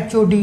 HOD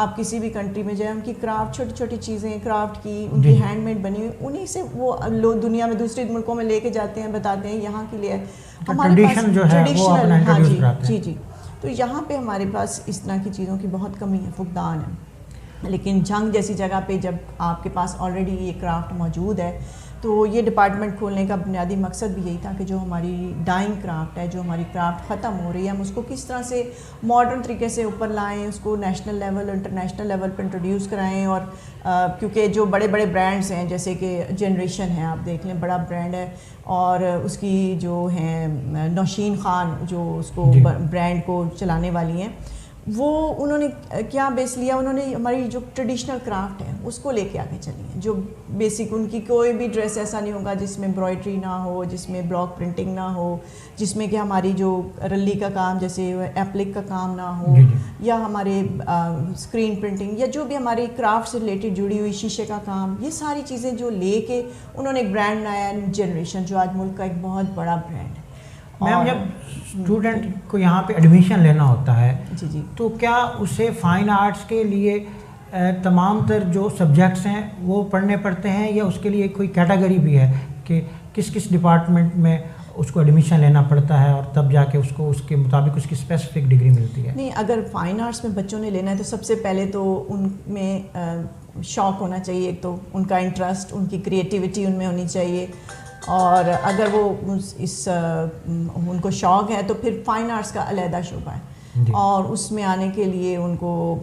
آپ کسی بھی کنٹری میں جائیں ان کی کرافٹ چھوٹی چھوٹی چیزیں کرافٹ کی ان کی ہینڈ میڈ بنی ہوئی انہیں سے وہ لوگ دنیا میں دوسرے ملکوں میں لے کے جاتے ہیں بتاتے ہیں یہاں کے لیے ہمارے پاس ٹریڈیشنل. ہاں جی جی جی. تو یہاں پہ ہمارے پاس اس طرح کی چیزوں کی بہت کمی ہے, فقدان ہے. لیکن جنگ جیسی جگہ پہ جب آپ کے پاس آلریڈی یہ کرافٹ موجود ہے تو یہ ڈپارٹمنٹ کھولنے کا بنیادی مقصد بھی یہی تھا کہ جو ہماری ڈائنگ کرافٹ ہے, جو ہماری کرافٹ ختم ہو رہی ہے, ہم اس کو کس طرح سے ماڈرن طریقے سے اوپر لائیں, اس کو نیشنل لیول انٹرنیشنل لیول پہ انٹروڈیوس کرائیں. اور کیونکہ جو بڑے بڑے برانڈز ہیں جیسے کہ جنریشن ہے, آپ دیکھ لیں بڑا برانڈ ہے, اور اس کی جو ہیں نوشین خان جو اس کو برانڈ کو چلانے والی ہیں, وہ انہوں نے کیا بیس لیا, انہوں نے ہماری جو ٹریڈیشنل کرافٹ ہے اس کو لے کے آگے چلی ہیں. جو بیسک ان کی کوئی بھی ڈریس ایسا نہیں ہوگا جس میں امبرائڈری نہ ہو, جس میں بلاک پرنٹنگ نہ ہو, جس میں کہ ہماری جو رلی کا کام جیسے ایپلک کا کام نہ ہو, یا ہمارے اسکرین پرنٹنگ یا جو بھی ہماری کرافٹ سے ریلیٹڈ جڑی ہوئی شیشے کا کام, یہ ساری چیزیں جو لے کے انہوں نے ایک برانڈ بنایا جنریشن, جو آج ملک کا ایک بہت بڑا برانڈ ہے. میم جب اسٹوڈنٹ کو یہاں پہ ایڈمیشن لینا ہوتا ہے جی جی تو کیا اسے فائن آرٹس کے لیے تمام تر جو سبجیکٹس ہیں وہ پڑھنے پڑتے ہیں, یا اس کے لیے کوئی کیٹیگری بھی ہے کہ کس کس ڈپارٹمنٹ میں اس کو ایڈمیشن لینا پڑتا ہے اور تب جا کے اس کو اس کے مطابق اس کی اسپیسیفک ڈگری ملتی ہے؟ نہیں, اگر فائن آرٹس میں بچوں نے لینا ہے تو سب سے پہلے تو ان میں شوق ہونا چاہیے. ایک تو ان کا انٹرسٹ, ان کی کریٹیوٹی ان میں ہونی چاہیے, اور اگر وہ ان کو شوق ہے تو پھر فائن آرٹس کا علیحدہ شعبہ ہے, اور اس میں آنے کے لیے ان کو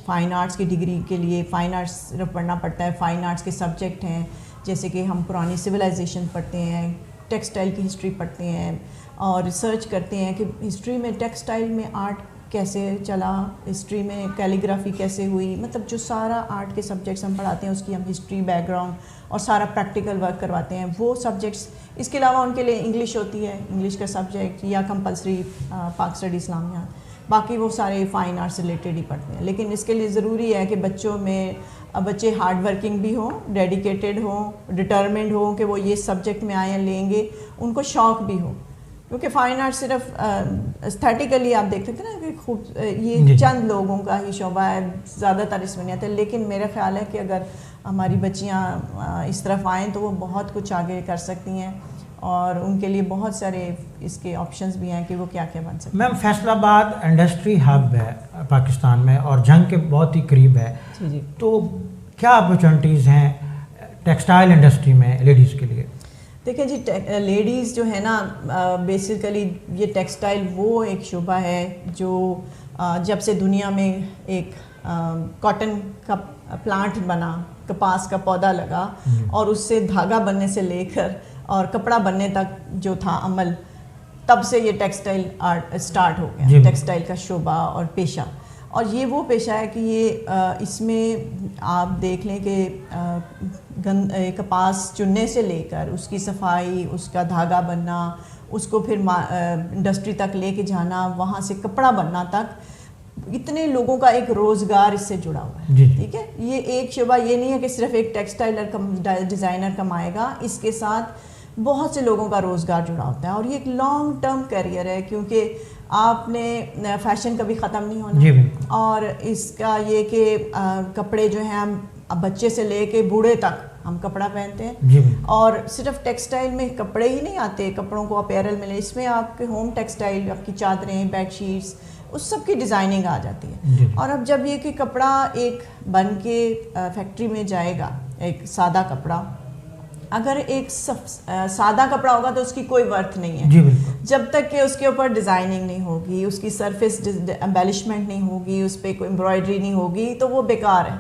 فائن آرٹس کی ڈگری کے لیے فائن آرٹس صرف پڑھنا پڑتا ہے. فائن آرٹس کے سبجیکٹ ہیں جیسے کہ ہم پرانی سویلائزیشن پڑھتے ہیں, ٹیکسٹائل کی ہسٹری پڑھتے ہیں, اور ریسرچ کرتے ہیں کہ ہسٹری میں ٹیکسٹائل میں آرٹ کیسے چلا, ہسٹری میں کیلیگرافی کیسے ہوئی, مطلب جو سارا آرٹ کے سبجیکٹس ہم پڑھاتے ہیں اس کی ہم ہسٹری بیک گراؤنڈ اور سارا پریکٹیکل ورک کرواتے ہیں, وہ سبجیکٹس. اس کے علاوہ ان کے لیے انگلش ہوتی ہے, انگلش کا سبجیکٹ یا کمپلسری پاک اسٹڈی اسلامیہ, باقی وہ سارے فائن آرٹ سے ریلیٹڈ ہی پڑھتے ہیں. لیکن اس کے لیے ضروری ہے کہ بچوں میں بچے ہارڈ ورکنگ بھی ہوں, ڈیڈیکیٹڈ ہوں, ڈٹرمنڈ ہوں کہ وہ یہ سبجیکٹ میں آئیں لیں گے, ان کو شوق بھی ہو. کیونکہ فائن آرٹ صرف استھیٹیکلی آپ دیکھ سکتے ہیں نا کہ یہ چند لوگوں کا ہی شعبہ ہے, زیادہ تر اس میں نہیں آتے. لیکن میرا خیال ہے کہ اگر ہماری بچیاں اس طرف آئیں تو وہ بہت کچھ آگے کر سکتی ہیں, اور ان کے لیے بہت سارے اس کے آپشنز بھی ہیں کہ وہ کیا کیا بن سکتے ہیں. میم فیصل آباد انڈسٹری ہب ہے پاکستان میں اور جنگ کے بہت ہی قریب ہے, جی تو کیا اپرچونیٹیز ہیں ٹیکسٹائل انڈسٹری میں لیڈیز کے لیے؟ دیکھیں جی, لیڈیز جو ہے نا بیسیکلی یہ ٹیکسٹائل وہ ایک شعبہ ہے جو جب سے دنیا میں ایک کاٹن کا پلانٹ بنا, کپاس کا پودا لگا, اور اس سے دھاگا بننے سے لے کر اور کپڑا بننے تک جو تھا عمل, تب سے یہ ٹیکسٹائل آرٹ اسٹارٹ ہو گیا, ٹیکسٹائل کا شعبہ اور پیشہ. اور یہ وہ پیشہ ہے کہ یہ اس میں آپ دیکھ لیں کہ کپاس چننے سے لے کر اس کی صفائی, اس کا دھاگا بننا, اس کو پھر انڈسٹری تک لے کے جانا, وہاں سے کپڑا بننا تک, اتنے لوگوں کا ایک روزگار اس سے جڑا ہوا ہے. ٹھیک ہے, یہ ایک شعبہ یہ نہیں ہے کہ صرف ایک ٹیکسٹائلر ڈیزائنر کمائے گا, اس کے ساتھ بہت سے لوگوں کا روزگار جڑا ہوتا ہے, اور یہ ایک لانگ ٹرم کیریئر ہے, کیونکہ آپ نے فیشن کبھی ختم نہیں ہونا. اور اس کا یہ کہ کپڑے جو ہیں ہم بچے سے لے کے بوڑھے تک ہم کپڑا پہنتے ہیں, اور صرف ٹیکسٹائل میں کپڑے ہی نہیں آتے, کپڑوں کو اپیرل ملے, اس میں آپ کے ہوم ٹیکسٹائل, آپ کی چادریں, بیڈ شیٹس, اس سب کی ڈیزائننگ آ جاتی ہے. اور اب جب یہ کہ کپڑا ایک بن کے فیکٹری میں جائے گا, ایک سادہ کپڑا, اگر ایک سادہ کپڑا ہوگا تو اس کی کوئی ورتھ نہیں ہے جب تک کہ اس کے اوپر ڈیزائننگ نہیں ہوگی, اس کی سرفیس ایمبیلشمنٹ نہیں ہوگی, اس پہ کوئی امبرائڈری نہیں ہوگی, تو وہ بیکار ہے.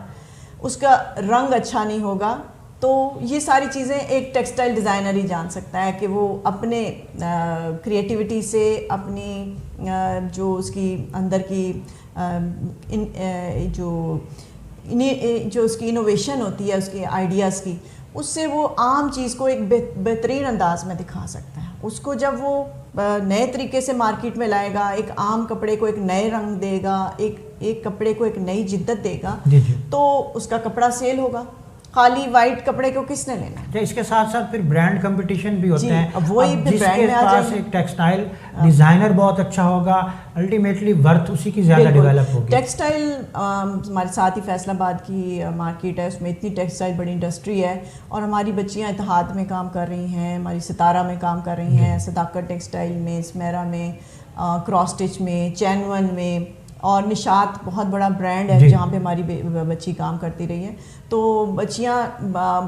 اس کا رنگ اچھا نہیں ہوگا. تو یہ ساری چیزیں ایک ٹیکسٹائل ڈیزائنر ہی جان سکتا ہے کہ وہ اپنے کریٹیوٹی سے, اپنی جو اس کی اندر کی جو اس کی انوویشن ہوتی ہے, اس کے آئیڈیاز کی, اس سے وہ عام چیز کو ایک بہترین انداز میں دکھا سکتا ہے. اس کو جب وہ نئے طریقے سے مارکیٹ میں لائے گا, ایک عام کپڑے کو ایک نئے رنگ دے گا, ایک کپڑے کو ایک نئی جدت دے گا, تو اس کا کپڑا سیل ہوگا. خالی وائٹ کپڑے کو کس نے لینا ہے. اس کے ساتھ ساتھ پھر برانڈ کمپٹیشن بھی ہوتے ہیں. اب وہی پھر جس برانڈ کے میں آ پاس جائیں ایک ٹیکسٹائل ڈیزائنر بہت اچھا ہوگا, الٹیمیٹلی ورتھ اسی کی زیادہ ڈیولپ ہوگی. ٹیکسٹائل ہمارے ساتھ ہی فیصل آباد کی مارکیٹ ہے, اس میں اتنی ٹیکسٹائل بڑی انڈسٹری ہے, اور ہماری بچیاں اتحاد میں کام کر رہی ہیں, ہماری ستارہ میں کام کر رہی ہیں, صداقت ٹیکسٹائل میں, اسمیرا میں, کراس اسٹچ میں, چینون میں, اور نشاط بہت بڑا برانڈ ہے جہاں پہ ہماری بچی کام کرتی رہی ہے. تو بچیاں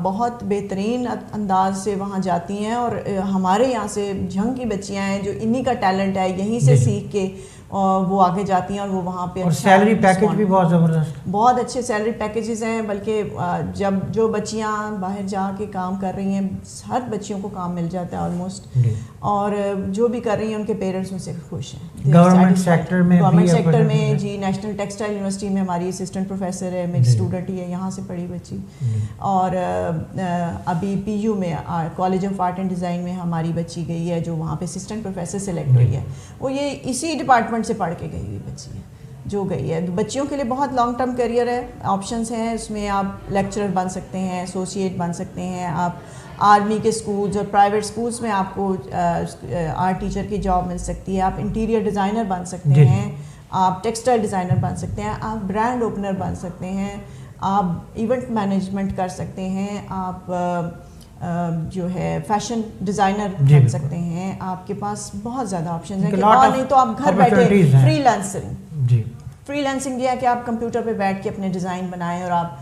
بہت بہترین انداز سے وہاں جاتی ہیں, اور ہمارے یہاں سے جھنگ کی بچیاں ہیں جو انہی کا ٹیلنٹ ہے, یہیں سے سیکھ کے وہ آگے جاتی ہیں, اور وہ وہاں پہ اور سیلری پیکج بھی بہت زبردست, بہت اچھے سیلری پیکیجز ہیں. بلکہ جب جو بچیاں باہر جا کے کام کر رہی ہیں, ہر بچیوں کو کام مل جاتا ہے آلموسٹ, اور جو بھی کر رہی ہیں ان کے پیرنٹس ان سے خوش ہیں. گورنمنٹ سیکٹر میں جی نیشنل ٹیکسٹائل یونیورسٹی میں ہماری اسسٹنٹ پروفیسر ہے, میری اسٹوڈنٹ ہی ہے, یہاں سے پڑھی بچی. اور ابھی پی یو میں college of art and design میں ہماری بچی گئی ہے جو وہاں پہ اسسٹنٹ پروفیسر سلیکٹ ہوئی ہے. وہ یہ اسی ڈپارٹمنٹ سے پڑھ کے گئی ہوئی بچی ہے جو گئی ہے. بچیوں کے لیے بہت لانگ ٹرم کیریئر ہے, آپشنس ہیں اس میں. آپ لیکچرر بن سکتے ہیں, ایسوسیٹ بن سکتے ہیں, آپ آرمی کے اسکولز اور پرائیویٹ اسکولز میں آپ کو آرٹ ٹیچر کی جاب مل سکتی ہے, آپ انٹیریئر ڈیزائنر بن سکتے ہیں, آپ ٹیکسٹائل ڈیزائنر بن سکتے ہیں, آپ برانڈ اوپنر بن سکتے ہیں, آپ ایونٹ مینجمنٹ کر سکتے ہیں, آپ جو ہے فیشن ڈیزائنر بن سکتے ہیں. آپ کے پاس بہت زیادہ آپشنز ہیں, اور نہیں تو آپ گھر بیٹھے فری لانسنگ یہ ہے کہ آپ کمپیوٹر پہ بیٹھ کے اپنے ڈیزائن بنائیں, اور آپ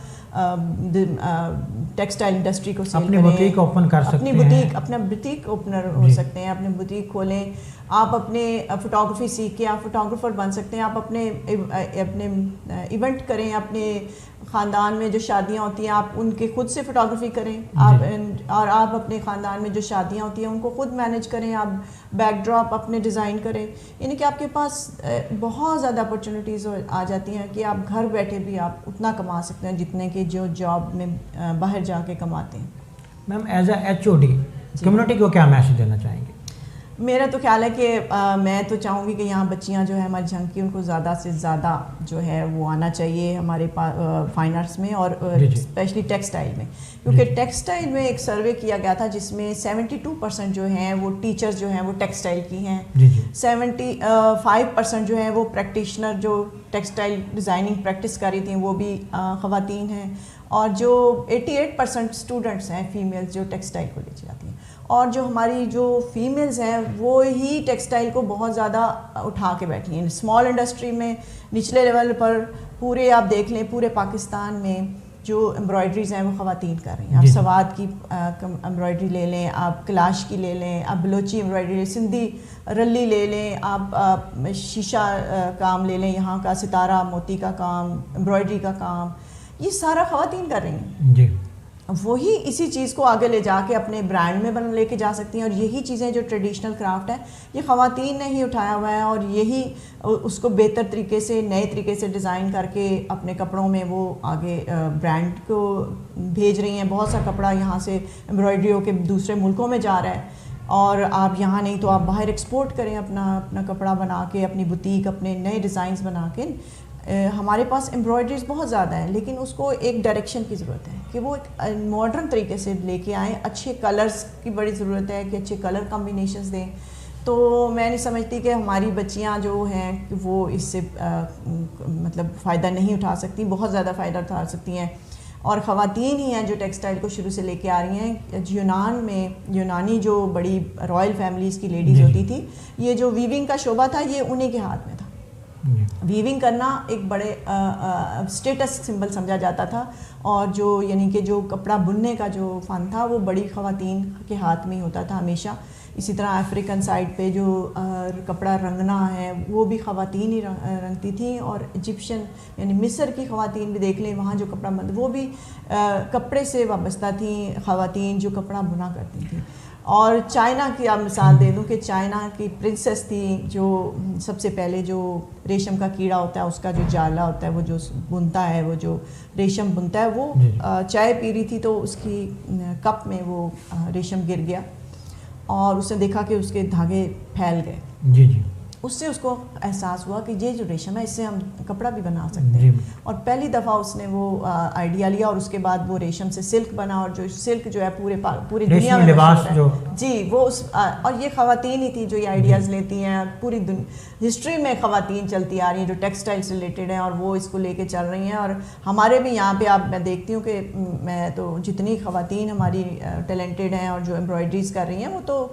ٹیکسٹائل انڈسٹری کو سیل اپنی کریں, بوتیک اوپن کر سکتے ہیں, اپنا بوتیک اوپنر ہو سکتے ہیں, اپنے بوتیک کھولیں. آپ اپنے فوٹوگرافی سیکھ کے آپ فوٹوگرافر بن سکتے ہیں, آپ اپنے ایونٹ کریں, اپنے خاندان میں جو شادیاں ہوتی ہیں آپ ان کے خود سے فوٹوگرافی کریں, آپ اور آپ اپنے خاندان میں جو شادیاں ہوتی ہیں ان کو خود مینیج کریں, آپ بیک ڈراپ اپنے ڈیزائن کریں. یعنی کہ آپ کے پاس بہت زیادہ اپرچونیٹیز آ جاتی ہیں کہ آپ گھر بیٹھے بھی آپ اتنا کما سکتے ہیں جتنے کہ جو جاب میں باہر جا کے کماتے ہیں. Ma'am as a H O D community کو کیا میسج دینا چاہیں گے؟ میرا تو خیال ہے کہ میں تو چاہوں گی کہ یہاں بچیاں جو ہے ہماری جھنگ کی, ان کو زیادہ سے زیادہ جو ہے وہ آنا چاہیے ہمارے فائن آرٹس میں, اور اسپیشلی ٹیکسٹائل میں. کیونکہ ٹیکسٹائل میں ایک سروے کیا گیا تھا جس میں 72% جو ہیں وہ ٹیچرز جو ہیں وہ ٹیکسٹائل کی ہیں, 75% جو ہیں وہ پریکٹیشنر جو ٹیکسٹائل ڈیزائننگ پریکٹس کر رہی تھیں وہ بھی خواتین ہیں, اور جو 88% اسٹوڈنٹس ہیں فیمیلز جو ٹیکسٹائل کو لے جاتی ہیں. اور جو ہماری جو فیمیلز ہیں وہ ہی ٹیکسٹائل کو بہت زیادہ اٹھا کے بیٹھی ہیں. اسمال انڈسٹری میں نچلے لیول پر پورے آپ دیکھ لیں پورے پاکستان میں جو ایمبرائڈریز ہیں وہ خواتین کر رہی ہیں. آپ سوات کی ایمبرائڈری لے لیں, آپ کلاش کی لے لیں, آپ بلوچی ایمبرائڈری, سندھی رلی لے لیں, آپ شیشہ کام لے لیں, یہاں کا ستارہ موتی کا کام, ایمبرائڈری کا کام, یہ سارا خواتین کر رہی ہیں. جی وہی اسی چیز کو آگے لے جا کے اپنے برانڈ میں لے کے جا سکتی ہیں, اور یہی چیزیں جو ٹریڈیشنل کرافٹ ہے یہ خواتین نے ہی اٹھایا ہوا ہے, اور یہی اس کو بہتر طریقے سے نئے طریقے سے ڈیزائن کر کے اپنے کپڑوں میں وہ آگے برانڈ کو بھیج رہی ہیں. بہت سا کپڑا یہاں سے ایمبرائڈری ہو کے دوسرے ملکوں میں جا رہا ہے, اور آپ یہاں نہیں تو آپ باہر ایکسپورٹ کریں اپنا کپڑا بنا کے, اپنی بوتیک, اپنے نئے ڈیزائنز بنا کے. ہمارے پاس ایمبرائڈریز بہت زیادہ ہیں, لیکن اس کو ایک ڈائریکشن کی ضرورت ہے کہ وہ ایک ماڈرن طریقے سے لے کے آئیں. اچھے کلرز کی بڑی ضرورت ہے کہ اچھے کلر کمبینیشنز دیں. تو میں نہیں سمجھتی کہ ہماری بچیاں جو ہیں وہ اس سے مطلب فائدہ نہیں اٹھا سکتی, بہت زیادہ فائدہ اٹھا سکتی ہیں. اور خواتین ہی ہیں جو ٹیکسٹائل کو شروع سے لے کے آ رہی ہیں. یونان میں یونانی جو بڑی رائل فیملیز کی لیڈیز ہوتی تھی, یہ جو ویونگ کا شعبہ تھا یہ انہیں کے ہاتھ میں تھا. ویونگ کرنا ایک بڑے اسٹیٹس سمبل سمجھا جاتا تھا, اور جو یعنی کہ جو کپڑا بننے کا جو فن تھا وہ بڑی خواتین کے ہاتھ میں ہی ہوتا تھا ہمیشہ. اسی طرح افریقن سائڈ پہ جو کپڑا رنگنا ہے وہ بھی خواتین ہی رنگتی تھیں, اور ایجپشن یعنی مصر کی خواتین بھی دیکھ لیں, وہاں جو کپڑا بند وہ بھی کپڑے سے وابستہ تھیں خواتین جو کپڑا بنا کرتی تھیں. اور چائنا کی آپ مثال دے دوں کہ چائنا کی پرنسس تھی جو سب سے پہلے جو ریشم کا کیڑا ہوتا ہے اس کا جو جالا ہوتا ہے وہ جو بنتا ہے, وہ جو ریشم بنتا ہے, وہ چائے پی رہی تھی تو اس کی کپ میں وہ ریشم گر گیا, اور اس نے دیکھا کہ اس کے دھاگے پھیل گئے. جی جی. اس سے اس کو احساس ہوا کہ یہ جو ریشم ہے اس سے ہم کپڑا بھی بنا سکتے ہیں, اور پہلی دفعہ اس نے وہ آئیڈیا لیا, اور اس کے بعد وہ ریشم سے سلک بنا, اور جو سلک جو ہے پوری دنیا میں لباس جو جی وہ اور یہ خواتین ہی تھی جو یہ آئیڈیاز لیتی ہیں, پوری ہسٹری میں خواتین چلتی آ رہی ہیں جو ٹیکسٹائل سے ریلیٹڈ ہیں, اور وہ اس کو لے کے چل رہی ہیں. اور ہمارے بھی یہاں پہ میں دیکھتی ہوں کہ میں تو جتنی خواتین ہماری ٹیلنٹڈ ہیں اور جو ایمبرائڈریز کر رہی ہیں وہ تو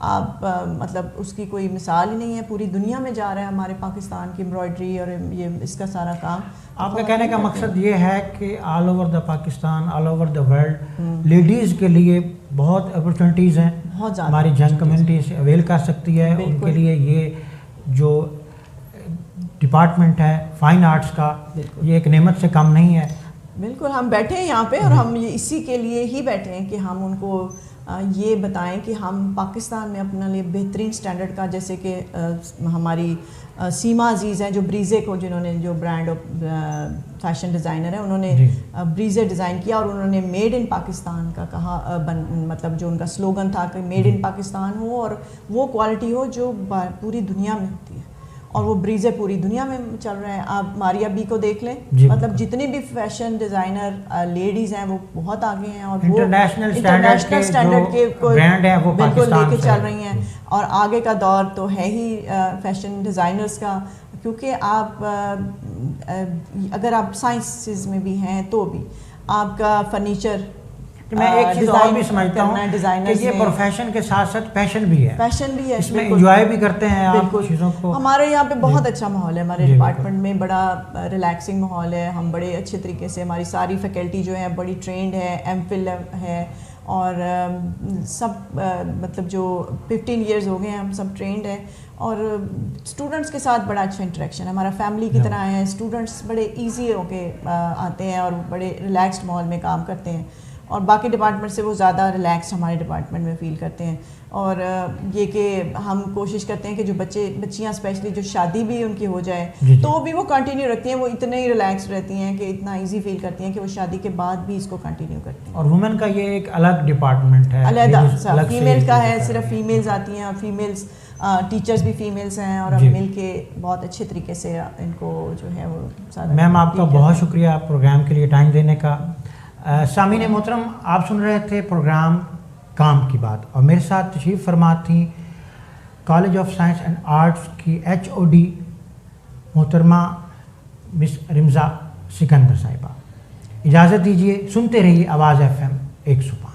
آپ مطلب اس کی کوئی مثال ہی نہیں ہے, پوری دنیا میں جا رہا ہے ہمارے پاکستان کی ایمبرائڈری اور یہ اس کا سارا کام. آپ کا کہنے کا مقصد یہ ہے کہ all over the Pakistan, all over the world ladies کے لیے بہت اپرچونیٹیز ہیں, بہت زیادہ ہماری جنگ کمیونٹی سے اویل کر سکتی ہے, ان کے لیے یہ جو ڈپارٹمنٹ ہے فائن آرٹس کا یہ ایک نعمت سے کم نہیں ہے. بالکل, ہم بیٹھے ہیں یہاں پہ اور ہم اسی کے لیے ہی بیٹھے ہیں کہ ہم ان کو یہ بتائیں کہ ہم پاکستان میں اپنا لیے بہترین سٹینڈرڈ کا, جیسے کہ ہماری سیما عزیز ہیں جو بریزے کو, جنہوں نے جو برانڈ فیشن ڈیزائنر ہے, انہوں نے بریزے ڈیزائن کیا اور انہوں نے میڈ ان پاکستان کا کہا, مطلب جو ان کا سلوگن تھا کہ میڈ ان پاکستان ہو اور وہ کوالٹی ہو جو پوری دنیا میں ہوتی ہے, اور وہ بریزے پوری دنیا میں چل رہے ہیں. آپ ماریا بی کو دیکھ لیں, مطلب جتنی بھی فیشن ڈیزائنر لیڈیز ہیں وہ بہت آگے ہیں, اور وہ انٹرنیشنل اسٹینڈرڈ کے برانڈ ہے وہ بالکل لے کے چل رہی ہیں. اور آگے کا دور تو ہے ہی فیشن ڈیزائنرز کا, کیونکہ آپ اگر آپ سائنسز میں بھی ہیں تو بھی آپ کا فرنیچر, میں ایک چیز اور بھی سمجھتا ہوں کہ یہ پروفیشن کے ساتھ ساتھ پیشن بھی ہے, اس میں انجوائے بھی کرتے ہیں آپ چیزوں کو. ہمارے یہاں پہ بہت اچھا ماحول ہے, ہمارے ڈپارٹمنٹ میں بڑا ریلیکسنگ ماحول ہے, ہم بڑے اچھے طریقے سے, ہماری ساری فیکلٹی جو ہے بڑی ٹرینڈ ہے, ایم فل ہے, اور سب مطلب جو 15 ایئرز ہو گئے ہیں ہم سب ٹرینڈ ہیں, اور اسٹوڈنٹس کے ساتھ بڑا اچھا انٹریکشن ہے, ہمارا فیملی کی طرح ہے. اسٹوڈنٹس بڑے ایزی ہو کے آتے ہیں اور بڑے ریلیکسڈ ماحول میں کام کرتے ہیں, اور باقی ڈپارٹمنٹ سے وہ زیادہ ریلیکسڈ ہمارے ڈپارٹمنٹ میں فیل کرتے ہیں. اور یہ کہ ہم کوشش کرتے ہیں کہ جو بچیاں اسپیشلی جو شادی بھی ان کی ہو جائے تو بھی وہ کنٹینیو رکھتی ہیں, وہ اتنے ہی ریلیکسڈ رہتی ہیں کہ اتنا ایزی فیل کرتی ہیں کہ وہ شادی کے بعد بھی اس کو کنٹینیو کرتی ہیں. اور وومن کا یہ ایک الگ ڈپارٹمنٹ ہے, علیحدہ فیمیل کا ہے, صرف فیمیلز آتی ہیں, اور فیمیلز ٹیچرز بھی فیمیلز ہیں, اور ہم مل کے بہت اچھے طریقے سے ان کو جو ہے وہ سارا. میم آپ کا بہت شکریہ پروگرام کے لیے ٹائم دینے کا. سامعین محترم, آپ سن رہے تھے پروگرام کام کی بات, اور میرے ساتھ تشریف فرما تھیں college of science and arts کی HOD محترمہ مس رمزہ سکندر صاحبہ. اجازت دیجیے, سنتے رہیے آواز FM 105.